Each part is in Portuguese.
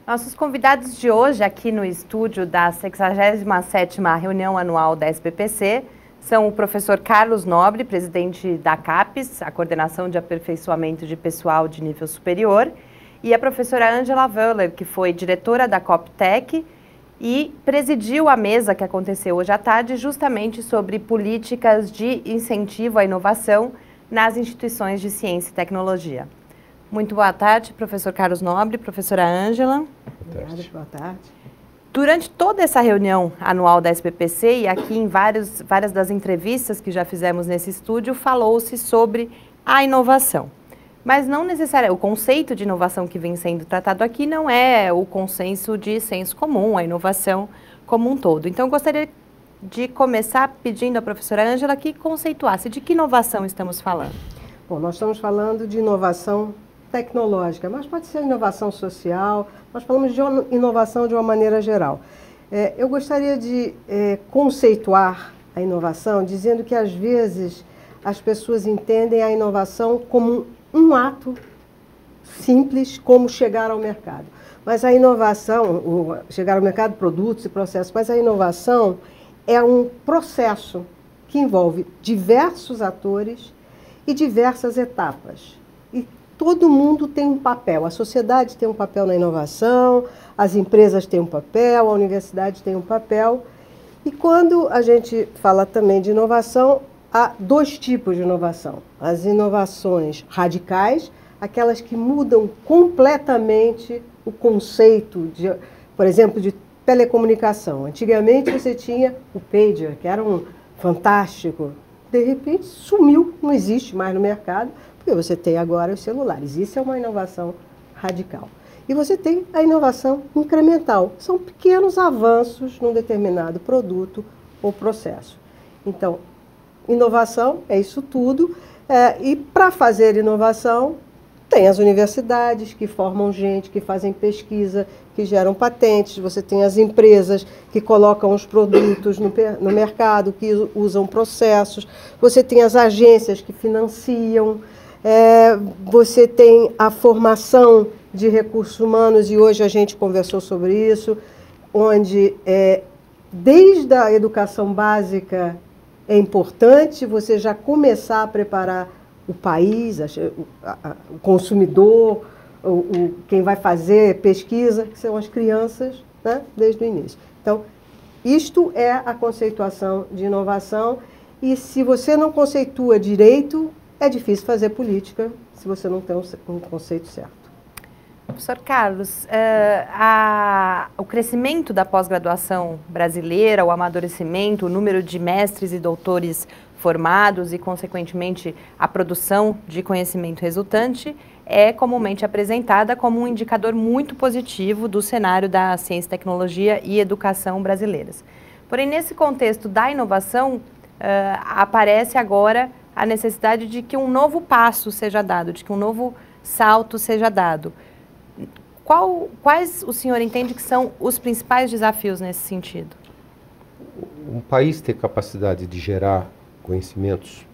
Nossos convidados de hoje aqui no estúdio da 67ª reunião anual da SBPC são o professor Carlos Nobre, presidente da CAPES, a Coordenação de Aperfeiçoamento de Pessoal de Nível Superior, e a professora Angela Wöhler, que foi diretora da Coptec e presidiu a mesa que aconteceu hoje à tarde justamente sobre políticas de incentivo à inovação nas instituições de ciência e tecnologia. Muito boa tarde, professor Carlos Nobre, professora Angela. Obrigada, boa tarde. Durante toda essa reunião anual da SBPC e aqui em várias das entrevistas que já fizemos nesse estúdio, falou-se sobre a inovação. Mas não necessariamente, o conceito de inovação que vem sendo tratado aqui não é o consenso de senso comum, a inovação como um todo. Então, eu gostaria de começar pedindo à professora Angela que conceituasse de que inovação estamos falando. Bom, nós estamos falando de inovação tecnológica, mas pode ser inovação social, nós falamos de inovação de uma maneira geral. Eu gostaria de conceituar a inovação dizendo que, às vezes, as pessoas entendem a inovação como um ato simples, como chegar ao mercado. Mas a inovação, chegar ao mercado, produtos e processos, mas a inovação é um processo que envolve diversos atores e diversas etapas. E todo mundo tem um papel, a sociedade tem um papel na inovação, as empresas têm um papel, a universidade tem um papel. E quando a gente fala também de inovação, há dois tipos de inovação. As inovações radicais, aquelas que mudam completamente o conceito, por exemplo, de telecomunicação. Antigamente você tinha o pager, que era um fantástico, de repente sumiu, não existe mais no mercado, porque você tem agora os celulares. Isso é uma inovação radical. E você tem a inovação incremental. São pequenos avanços num determinado produto ou processo. Então, inovação é isso tudo. E para fazer inovação, tem as universidades que formam gente, que fazem pesquisa, que geram patentes. Você tem as empresas que colocam os produtos no mercado, que usam processos. Você tem as agências que financiam. Você tem a formação de recursos humanos, e hoje a gente conversou sobre isso, onde desde a educação básica é importante você já começar a preparar o país, o consumidor, quem vai fazer pesquisa, que são as crianças, né, desde o início. Então, isto é a conceituação de inovação, e se você não conceitua direito, é difícil fazer política se você não tem um conceito certo. Professor Carlos, o crescimento da pós-graduação brasileira, o amadurecimento, o número de mestres e doutores formados e, consequentemente, a produção de conhecimento resultante é comumente apresentada como um indicador muito positivo do cenário da ciência, tecnologia e educação brasileiras. Porém, nesse contexto da inovação, aparece agora a necessidade de que um novo passo seja dado, de que um novo salto seja dado. Quais o senhor entende que são os principais desafios nesse sentido? Um país ter capacidade de gerar conhecimentos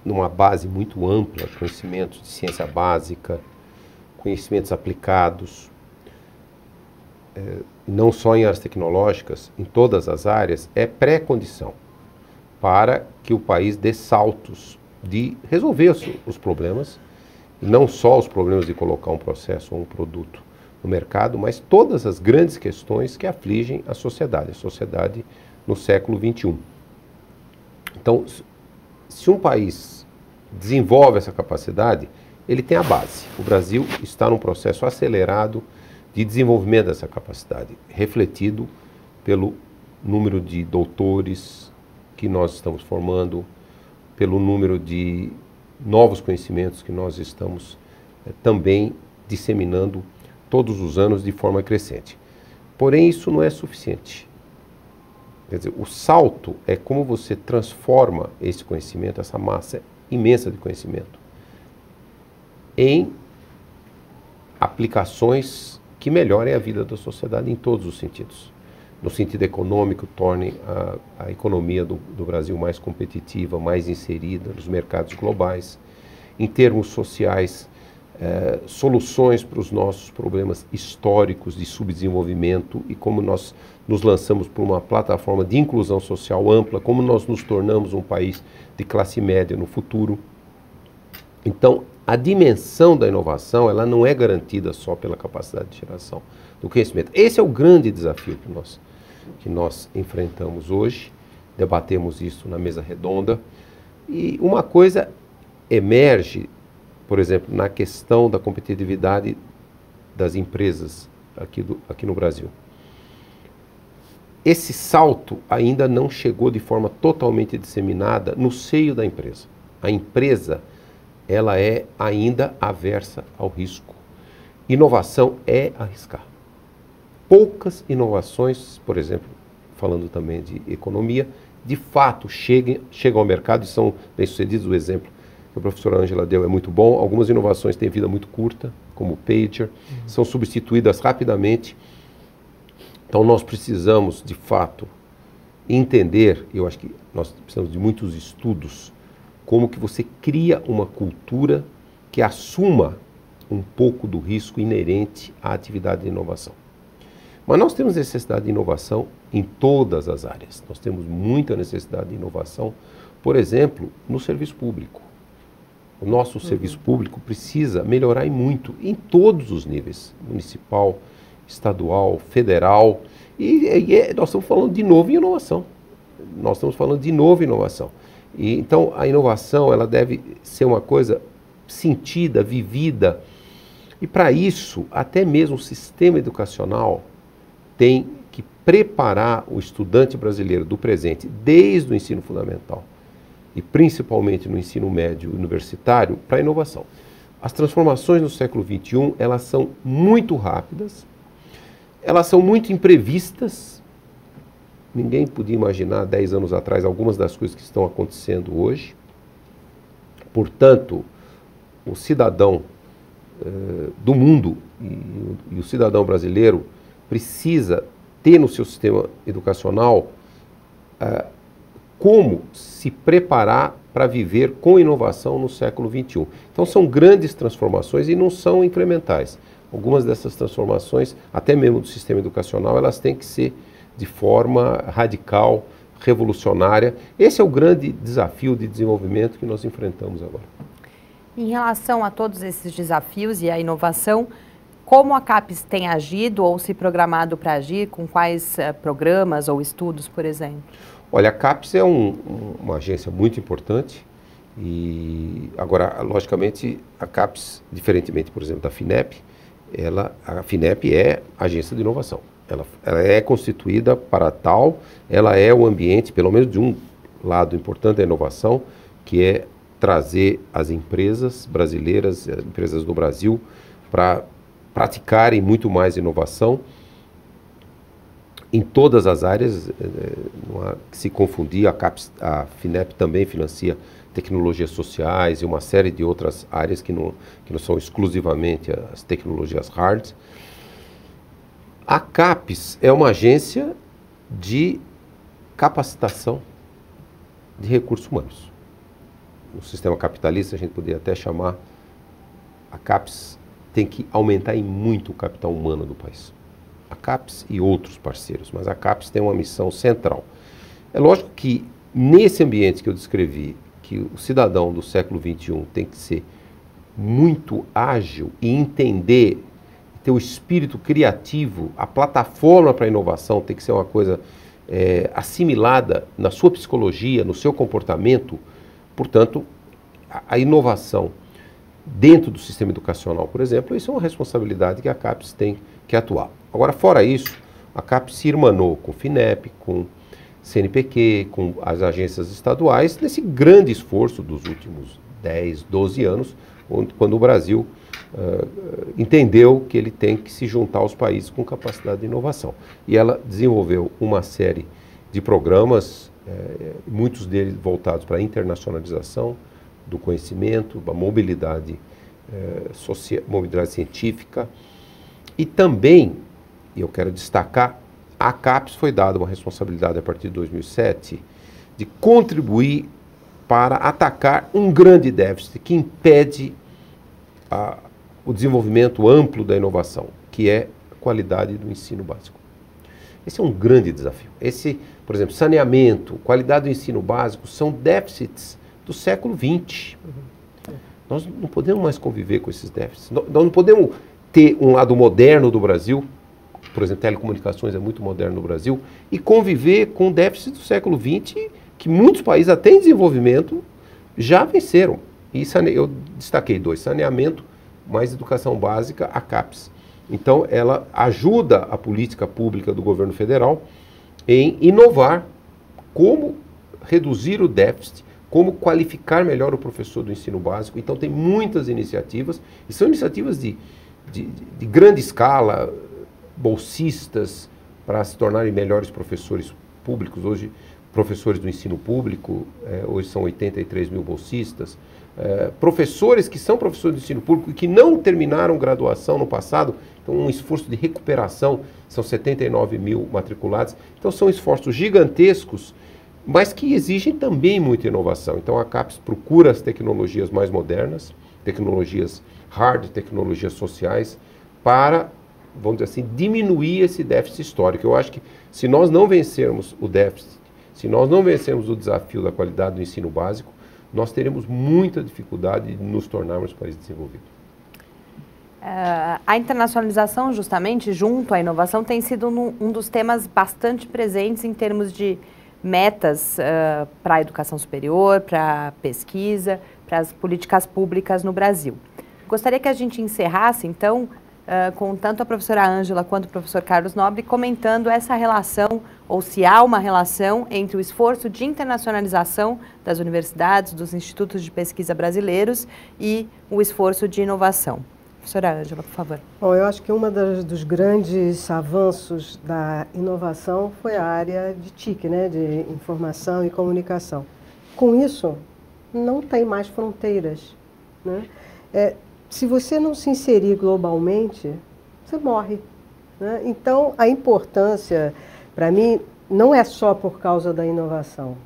numa base muito ampla, conhecimentos de ciência básica, conhecimentos aplicados, não só em áreas tecnológicas, em todas as áreas, é pré-condição para que o país dê saltos de resolver os problemas, e não só os problemas de colocar um processo ou um produto no mercado, mas todas as grandes questões que afligem a sociedade no século XXI. Então, se um país desenvolve essa capacidade, ele tem a base. O Brasil está num processo acelerado de desenvolvimento dessa capacidade, refletido pelo número de doutores que nós estamos formando, pelo número de novos conhecimentos que nós estamos também disseminando todos os anos de forma crescente. Porém, isso não é suficiente. Quer dizer, o salto é como você transforma esse conhecimento, essa massa imensa de conhecimento, em aplicações que melhorem a vida da sociedade em todos os sentidos. No sentido econômico, torne a economia do Brasil mais competitiva, mais inserida nos mercados globais. Em termos sociais, soluções para os nossos problemas históricos de subdesenvolvimento e como nós nos lançamos por uma plataforma de inclusão social ampla, como nós nos tornamos um país de classe média no futuro. Então, a dimensão da inovação, ela não é garantida só pela capacidade de geração do conhecimento. Esse é o grande desafio que nós enfrentamos hoje, debatemos isso na mesa redonda, e uma coisa emerge, por exemplo, na questão da competitividade das empresas aqui no Brasil. Esse salto ainda não chegou de forma totalmente disseminada no seio da empresa. A empresa, ela é ainda aversa ao risco. Inovação é arriscar. Poucas inovações, por exemplo, falando também de economia, de fato chegam ao mercado e são bem-sucedidos. O exemplo que a professora Ângela deu é muito bom. Algumas inovações têm vida muito curta, como o pager, são substituídas rapidamente. Então nós precisamos, de fato, entender, eu acho que nós precisamos de muitos estudos, como que você cria uma cultura que assuma um pouco do risco inerente à atividade de inovação. Mas nós temos necessidade de inovação em todas as áreas. Nós temos muita necessidade de inovação, por exemplo, no serviço público. O nosso serviço público precisa melhorar muito em todos os níveis, municipal, estadual, federal, nós estamos falando de novo em inovação. Nós estamos falando de novo em inovação. E, então, a inovação, ela deve ser uma coisa sentida, vivida. E para isso, até mesmo o sistema educacional tem que preparar o estudante brasileiro do presente, desde o ensino fundamental e principalmente no ensino médio e universitário, para a inovação. As transformações no século XXI, elas são muito rápidas, elas são muito imprevistas. Ninguém podia imaginar 10 anos atrás algumas das coisas que estão acontecendo hoje. Portanto, o cidadão do mundo e o cidadão brasileiro precisa ter no seu sistema educacional como se preparar para viver com inovação no século XXI. Então são grandes transformações e não são incrementais. Algumas dessas transformações, até mesmo do sistema educacional, elas têm que ser de forma radical, revolucionária. Esse é o grande desafio de desenvolvimento que nós enfrentamos agora. Em relação a todos esses desafios e a inovação, como a CAPES tem agido ou se programado para agir, com quais programas ou estudos, por exemplo? Olha, a CAPES é uma agência muito importante e, agora, logicamente, a CAPES, diferentemente, por exemplo, da FINEP, a FINEP é agência de inovação. Ela é constituída para tal, ela é o ambiente, pelo menos de um lado importante da inovação, que é trazer as empresas brasileiras, as empresas do Brasil, para praticarem muito mais inovação em todas as áreas. Não há que se confundir, a FINEP também financia tecnologias sociais e uma série de outras áreas que não são exclusivamente as tecnologias hard. A CAPES é uma agência de capacitação de recursos humanos. No sistema capitalista, a gente poderia até chamar, a CAPES tem que aumentar em muito o capital humano do país. A CAPES e outros parceiros, mas a CAPES tem uma missão central. É lógico que nesse ambiente que eu descrevi, que o cidadão do século XXI tem que ser muito ágil e entender, ter o espírito criativo, a plataforma para a inovação tem que ser uma coisa assimilada na sua psicologia, no seu comportamento. Portanto, a inovação dentro do sistema educacional, por exemplo, isso é uma responsabilidade que a CAPES tem que atuar. Agora, fora isso, a CAPES se irmanou com o FINEP, com CNPq, com as agências estaduais, nesse grande esforço dos últimos 10, 12 anos, quando o Brasil entendeu que ele tem que se juntar aos países com capacidade de inovação. E ela desenvolveu uma série de programas, muitos deles voltados para a internacionalização do conhecimento, a mobilidade, mobilidade científica. E também, e eu quero destacar, a CAPES foi dada uma responsabilidade a partir de 2007 de contribuir para atacar um grande déficit que impede o desenvolvimento amplo da inovação, que é a qualidade do ensino básico. Esse é um grande desafio. Esse, por exemplo, saneamento, qualidade do ensino básico são déficits do século XX. Nós não podemos mais conviver com esses déficits. Nós não podemos ter um lado moderno do Brasil, por exemplo, telecomunicações é muito moderno no Brasil, e conviver com déficits do século XX que muitos países, até em desenvolvimento, já venceram. E eu destaquei 2, saneamento mais educação básica, a CAPES. Então, ela ajuda a política pública do governo federal em inovar como reduzir o déficit, como qualificar melhor o professor do ensino básico. Então, tem muitas iniciativas, e são iniciativas de grande escala, bolsistas para se tornarem melhores professores públicos. Hoje, professores do ensino público, hoje são 83 mil bolsistas. Professores que são professores do ensino público e que não terminaram graduação no passado, então um esforço de recuperação, são 79 mil matriculados. Então são esforços gigantescos, mas que exigem também muita inovação. Então a CAPES procura as tecnologias mais modernas, tecnologias hard, tecnologias sociais, para, vamos dizer assim, diminuir esse déficit histórico. Eu acho que se nós não vencermos o déficit, se nós não vencermos o desafio da qualidade do ensino básico, nós teremos muita dificuldade de nos tornarmos país desenvolvido. A internacionalização, justamente, junto à inovação, tem sido um dos temas bastante presentes em termos de metas para a educação superior, para a pesquisa, para as políticas públicas no Brasil. Gostaria que a gente encerrasse, então, com tanto a professora Ângela quanto o professor Carlos Nobre comentando essa relação, ou se há uma relação entre o esforço de internacionalização das universidades, dos institutos de pesquisa brasileiros e o esforço de inovação. Professora Ângela, por favor. Bom, eu acho que dos grandes avanços da inovação foi a área de TIC, né, de informação e comunicação. Com isso, não tem mais fronteiras, né? Se você não se inserir globalmente, você morre, né? Então, a importância, para mim, não é só por causa da inovação,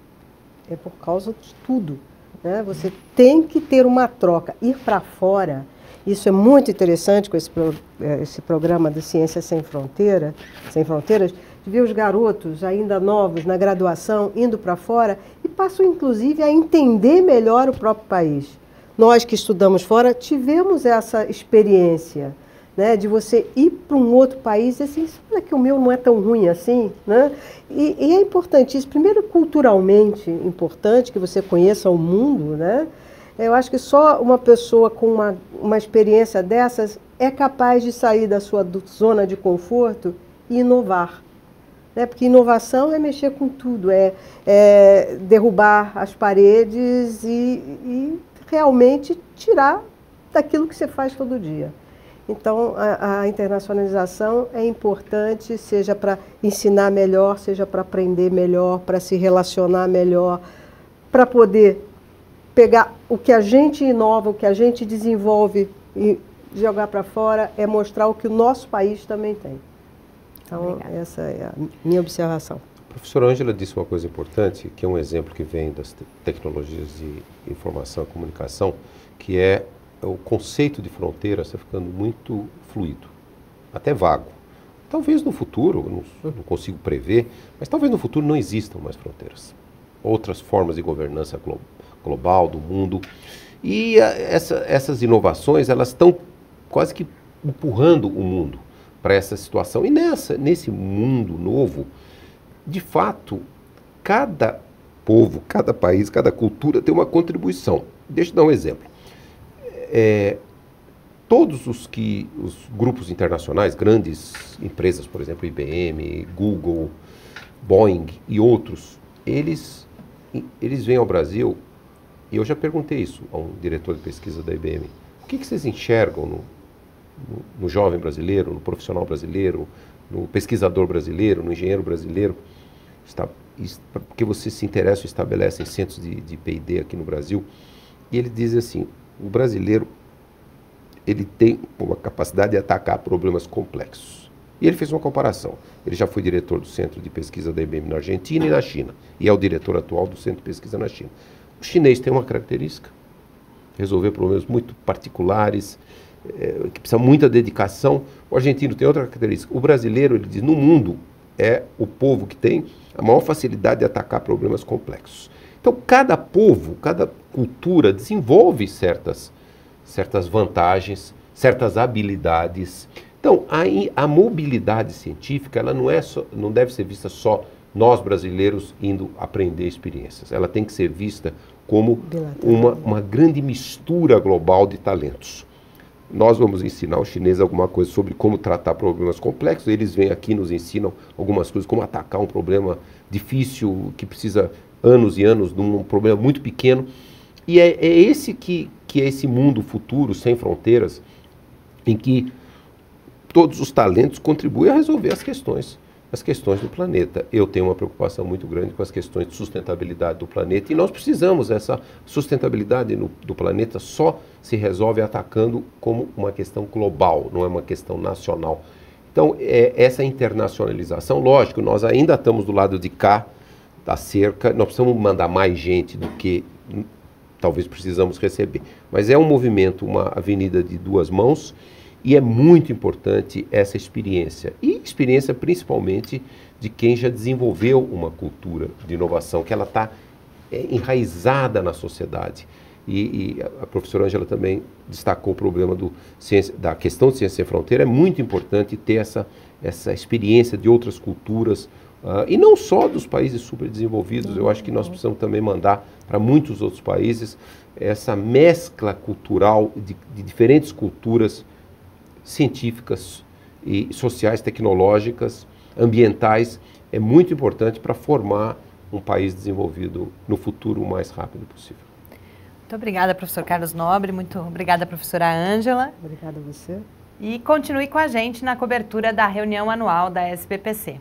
é por causa de tudo, né? Você tem que ter uma troca, ir para fora. Isso é muito interessante com esse programa de Ciência Sem Fronteiras, de ver os garotos ainda novos na graduação indo para fora e passam, inclusive, a entender melhor o próprio país. Nós que estudamos fora tivemos essa experiência, né, de você ir para um outro país e assim, olha que o meu não é tão ruim assim, né? E é importante isso, primeiro culturalmente importante que você conheça o mundo, né? Eu acho que só uma pessoa com uma experiência dessas é capaz de sair da sua zona de conforto e inovar, né? Porque inovação é mexer com tudo, é derrubar as paredes e realmente tirar daquilo que você faz todo dia. Então, a internacionalização é importante, seja para ensinar melhor, seja para aprender melhor, para se relacionar melhor, para poder pegar o que a gente inova, o que a gente desenvolve e jogar para fora, é mostrar o que o nosso país também tem. Então, obrigada. Essa é a minha observação. A professora Ângela disse uma coisa importante, que é um exemplo que vem das tecnologias de informação e comunicação, que é o conceito de fronteira está ficando muito fluido, até vago. Talvez no futuro, não consigo prever, mas talvez no futuro não existam mais fronteiras. Outras formas de governança global do mundo. E essas inovações, elas estão quase que empurrando o mundo para essa situação. E nesse mundo novo, de fato, cada povo, cada país, cada cultura tem uma contribuição. Deixa eu dar um exemplo. Todos os grupos internacionais, grandes empresas, por exemplo, IBM, Google, Boeing e outros, eles vêm ao Brasil, e eu já perguntei isso a um diretor de pesquisa da IBM, o que vocês enxergam no jovem brasileiro, no profissional brasileiro, no pesquisador brasileiro, no engenheiro brasileiro, porque vocês se interessam e estabelecem centros de P&D aqui no Brasil. E ele diz assim, o brasileiro ele tem uma capacidade de atacar problemas complexos. E ele fez uma comparação. Ele já foi diretor do Centro de Pesquisa da IBM na Argentina e na China, e é o diretor atual do Centro de Pesquisa na China. O chinês tem uma característica, resolver problemas muito particulares, que precisa muita dedicação. O argentino tem outra característica. O brasileiro, ele diz, no mundo é o povo que tem a maior facilidade de atacar problemas complexos. Então, cada povo, cada cultura desenvolve certas vantagens, certas habilidades. Então, a mobilidade científica, ela não deve ser vista só nós brasileiros indo aprender experiências. Ela tem que ser vista como uma grande mistura global de talentos. Nós vamos ensinar os chineses alguma coisa sobre como tratar problemas complexos, eles vêm aqui e nos ensinam algumas coisas, como atacar um problema difícil, que precisa anos e anos, num problema muito pequeno. E é esse que é esse mundo futuro, sem fronteiras, em que todos os talentos contribuem a resolver as questões do planeta. Eu tenho uma preocupação muito grande com as questões de sustentabilidade do planeta, e nós precisamos, essa sustentabilidade do planeta só se resolve atacando como uma questão global, não é uma questão nacional. Então, essa internacionalização, lógico, nós ainda estamos do lado de cá da cerca, nós precisamos mandar mais gente do que talvez precisamos receber. Mas é um movimento, uma avenida de duas mãos, e é muito importante essa experiência. E experiência principalmente de quem já desenvolveu uma cultura de inovação, que ela está enraizada na sociedade. E a professora Ângela também destacou o problema da questão de ciência sem fronteira. É muito importante ter essa experiência de outras culturas, e não só dos países superdesenvolvidos. Eu acho que nós precisamos também mandar para muitos outros países essa mescla cultural de diferentes culturas científicas e sociais, tecnológicas, ambientais. É muito importante para formar um país desenvolvido no futuro o mais rápido possível. Muito obrigada, professor Carlos Nobre. Muito obrigada, professora Ângela. Obrigada a você. E continue com a gente na cobertura da reunião anual da SBPC.